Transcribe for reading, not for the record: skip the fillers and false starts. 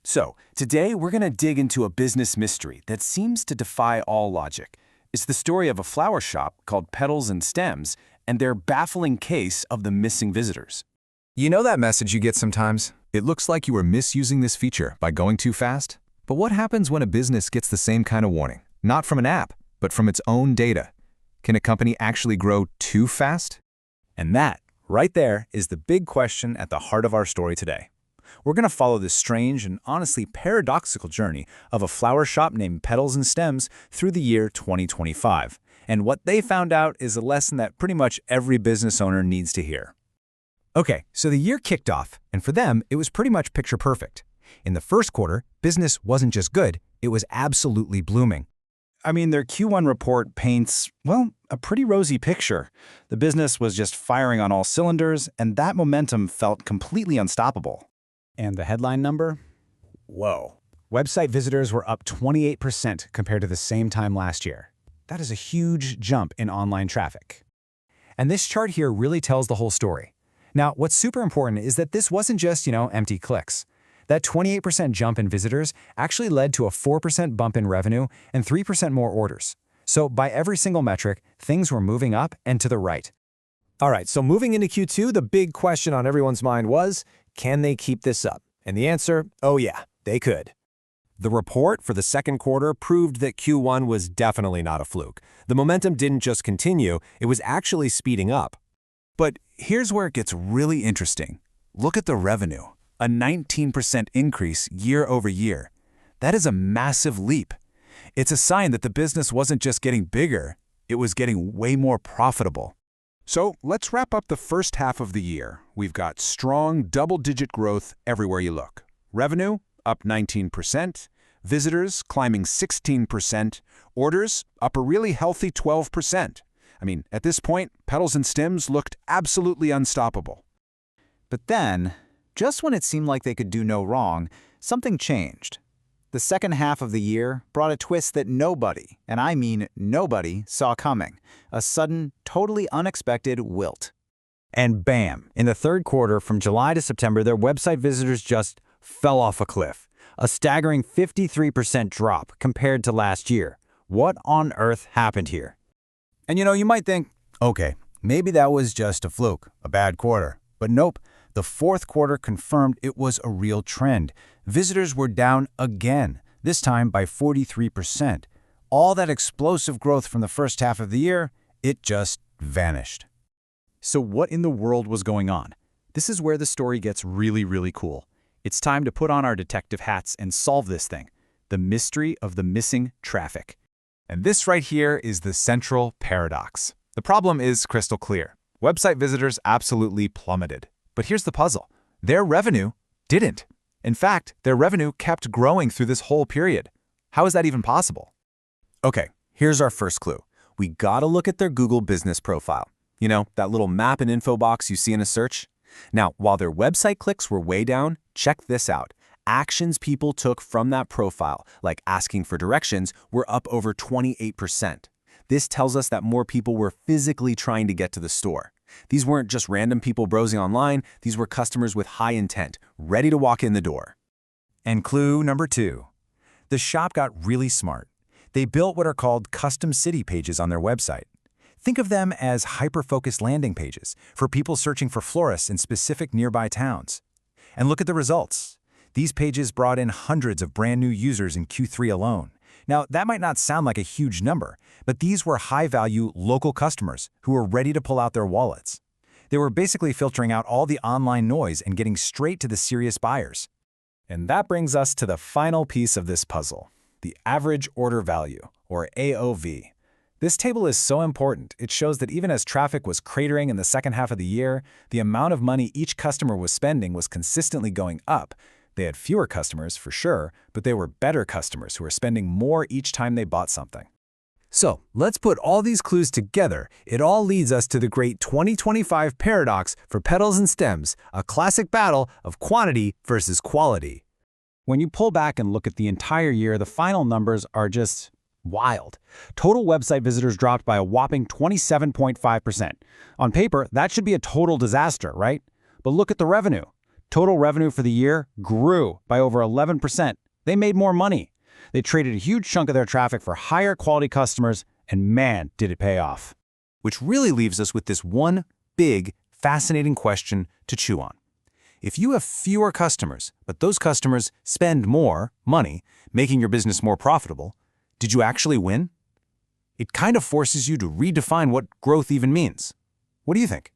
So, today we're going to dig into a business mystery that seems to defy all logic. It's the story of a flower shop called Petals and Stems and their baffling case of the missing visitors. You know that message you get sometimes? It looks like you are misusing this feature by going too fast. But what happens when a business gets the same kind of warning? Not from an app, but from its own data. Can a company actually grow too fast? And that, right there, is the big question at the heart of our story today. We're going to follow this strange and honestly paradoxical journey of a flower shop named Petals and Stems through the year 2025. And what they found out is a lesson that pretty much every business owner needs to hear. Okay, so the year kicked off, and for them, it was pretty much picture perfect. In the first quarter, business wasn't just good, it was absolutely blooming. I mean, their Q1 report paints, well, a pretty rosy picture. The business was just firing on all cylinders, and that momentum felt completely unstoppable. And the headline number? Whoa. Website visitors were up 28% compared to the same time last year. That is a huge jump in online traffic. And this chart here really tells the whole story. Now, what's super important is that this wasn't just, empty clicks. That 28% jump in visitors actually led to a 4% bump in revenue and 3% more orders. So by every single metric, things were moving up and to the right. All right, so moving into Q2, the big question on everyone's mind was, can they keep this up? And the answer, oh yeah, they could. The report for the second quarter proved that Q1 was definitely not a fluke. The momentum didn't just continue, it was actually speeding up. But here's where it gets really interesting. Look at the revenue, a 19% increase year over year. That is a massive leap. It's a sign that the business wasn't just getting bigger, it was getting way more profitable. So let's wrap up the first half of the year. We've got strong double-digit growth everywhere you look. Revenue up 19%, visitors climbing 16%, orders up a really healthy 12%. I mean, at this point, Petals and Stems looked absolutely unstoppable. But then, just when it seemed like they could do no wrong, something changed. The second half of the year brought a twist that nobody, and I mean nobody, saw coming. A sudden, totally unexpected wilt. And bam, in the third quarter, from July to September, their website visitors just fell off a cliff. A staggering 53% drop compared to last year. What on earth happened here? And you might think, okay, maybe that was just a fluke, a bad quarter. But nope, the fourth quarter confirmed it was a real trend. Visitors were down again, this time by 43%. All that explosive growth from the first half of the year, it just vanished. So what in the world was going on? This is where the story gets really, really cool. It's time to put on our detective hats and solve this thing, the mystery of the missing traffic. And this right here is the central paradox. The problem is crystal clear. Website visitors absolutely plummeted. But here's the puzzle. Their revenue didn't. In fact, their revenue kept growing through this whole period. How is that even possible? Okay, here's our first clue. We gotta look at their Google business profile. That little map and info box you see in a search? Now, while their website clicks were way down, check this out. Actions people took from that profile, like asking for directions, were up over 28%. This tells us that more people were physically trying to get to the store. These weren't just random people browsing online, these were customers with high intent, ready to walk in the door. And clue number 2. The shop got really smart. They built what are called custom city pages on their website. Think of them as hyper-focused landing pages for people searching for florists in specific nearby towns. And look at the results. These pages brought in hundreds of brand new users in Q3 alone. Now, that might not sound like a huge number, but these were high-value local customers who were ready to pull out their wallets. They were basically filtering out all the online noise and getting straight to the serious buyers. And that brings us to the final piece of this puzzle, the average order value, or AOV. This table is so important. It shows that even as traffic was cratering in the second half of the year, the amount of money each customer was spending was consistently going up. They had fewer customers, for sure, but they were better customers who were spending more each time they bought something. So let's put all these clues together. It all leads us to the great 2025 paradox for Petals and Stems, a classic battle of quantity versus quality. When you pull back and look at the entire year, the final numbers are just wild. Total website visitors dropped by a whopping 27.5%. On paper, that should be a total disaster, right? But look at the revenue. Total revenue for the year grew by over 11%. They made more money. They traded a huge chunk of their traffic for higher quality customers, and man, did it pay off. Which really leaves us with this one big, fascinating question to chew on. If you have fewer customers, but those customers spend more money, making your business more profitable, did you actually win? It kind of forces you to redefine what growth even means. What do you think?